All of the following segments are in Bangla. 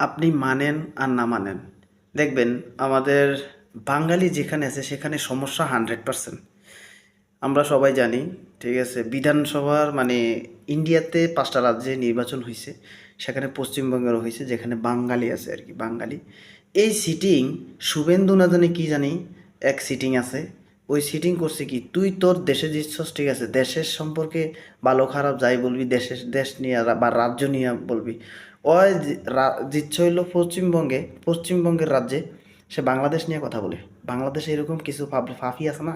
আপনি মানেন আর না মানেন, দেখবেন আমাদের বাঙালি যেখানে আছে সেখানে সমস্যা 100%। আমরা সবাই জানি, ঠিক আছে, বিধানসভার মানে ইন্ডিয়াতে 5টা রাজ্যে নির্বাচন হয়েছে, সেখানে পশ্চিমবঙ্গেরও হয়েছে, যেখানে বাঙালি আছে আর কি, বাঙালি। এই সিটিং শুভেন্দু না জানি কি জানি এক সিটিং আছে, ওই সিটিং করছে কি, তুই তোর দেশে জিতছস, ঠিক আছে, দেশের সম্পর্কে ভালো খারাপ যাই বলবি, দেশ নিয়ে বা রাজ্য নিয়ে বলবি। ওই জিতছ হইলো পশ্চিমবঙ্গে, পশ্চিমবঙ্গের রাজ্যে, সে বাংলাদেশ নিয়ে কথা বলে। বাংলাদেশে এরকম কিছু ফাফি আছে না,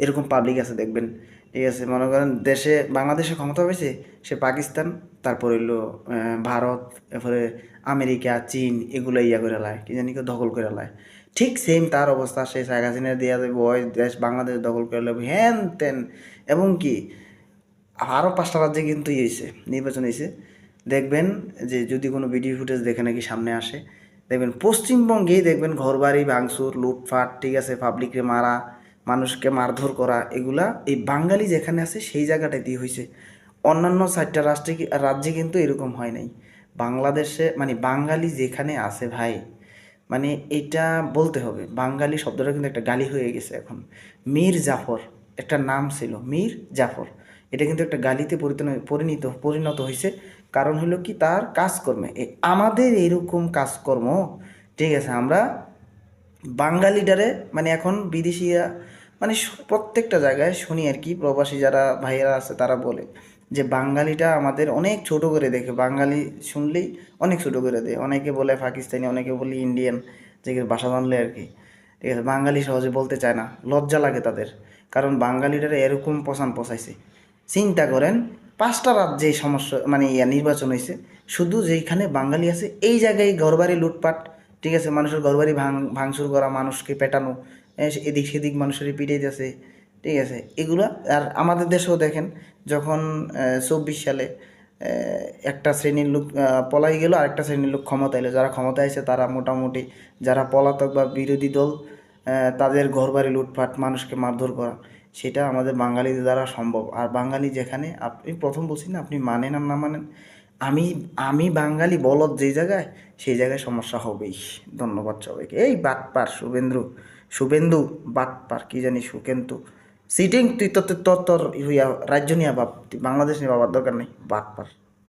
এরকম পাবলিক আছে দেখবেন, ঠিক আছে। মনে করেন দেশে বাংলাদেশে ক্ষমতা পেয়েছে, সে পাকিস্তান, তারপর হইলো ভারত, এরপরে আমেরিকা, চীন, এগুলো ইয়া করে লায়, কি জানি কেউ দখল করে লায়। ঠিক সেম তার অবস্থা, সেই শেখ হাসিনা দিয়া দেবে, ওই দেশ বাংলাদেশ দখল করে নেবে, হ্যান তেন। এবং কি আরও 5টা রাজ্যে কিন্তু হয়েছে, নির্বাচন হয়েছে। দেখবেন যে যদি কোনো ভিডিও ফুটেজ দেখে নাকি সামনে আসে, দেখবেন পশ্চিমবঙ্গেই দেখবেন ঘরবাড়ি ভাঙচুর, লুটপাট, ঠিক আছে, পাবলিককে মারা, মানুষকে মারধর করা, এগুলা এই বাঙালি যেখানে আছে সেই জায়গাটাতেই হয়েছে। অন্যান্য 4টা রাজ্যে কিন্তু এরকম হয় নাই। বাংলাদেশে মানে বাঙালি যেখানে আছে ভাই, মানে এটা বলতে হবে, বাঙালি শব্দটা কিন্তু একটা গালি হয়ে গেছে এখন। মীর জাফর একটা নাম ছিল, মীর জাফর, এটা কিন্তু একটা গালিতে পরিণত হয়েছে। কারণ হলো কি, তার কাজকর্মে আমাদের এরকম কাজকর্ম, ঠিক আছে, আমরা বাঙালিটারে মানে এখন বিদেশিরা মানে প্রত্যেকটা জায়গায় শুনি আর কি, প্রবাসী যারা ভাইয়েরা আছে তারা বলে যে বাঙালিটা আমাদের অনেক ছোট করে দেখে, বাঙালি শুনলেই অনেক ছোট করে দেয়। অনেকে বলে পাকিস্তানি, অনেকে বলে ইন্ডিয়ান, যে ভাষা জানলে আর কি, ঠিক আছে, বাঙালি সহজে বলতে চায় না, লজ্জা লাগে তাদের। কারণ বাঙালিটারে এরকম পচাইছে। চিন্তা করেন, 5টা রাজ্যে এই সমস্যা মানে নির্বাচন হয়েছে, শুধু যেইখানে বাঙালি আছে এই জায়গায় ঘরবাড়ি লুটপাট, ঠিক আছে, মানুষের ঘরবাড়ি ভাঙচুর করা, মানুষকে পেটানো, এদিক সেদিক মানুষের পিটাইতেছে, ঠিক আছে, এগুলা। আর আমাদের দেশেও দেখেন, যখন 24 সালে একটা শ্রেণীর লোক পলাই গেল, আরেকটা শ্রেণীর লোক ক্ষমতা এলো, যারা ক্ষমতা আছে তারা মোটামুটি, যারা পলাতক বা বিরোধী দল, তাদের ঘরবাড়ি লুটপাট, মানুষকে মারধর করা, সেটা আমাদের বাঙালিদের দ্বারা সম্ভব। আর বাঙালি যেখানে, আপনি প্রথম বলছি না, আপনি মানেন আর না মানেন, আমি আমি বাঙালি বলদ যেই জায়গায়, সেই জায়গায় সমস্যা হবেই। ধন্যবাদ সবাইকে। এই বাটপার শুভেন্দু বাটপার, কি জানি সুকেন্তু, সিটিং তুই তোর তোর তোর হইয়া রাজ্য নিয়ে ভাব, তুই বাংলাদেশ নিয়ে ভাবার দরকার নেই, বাটপার।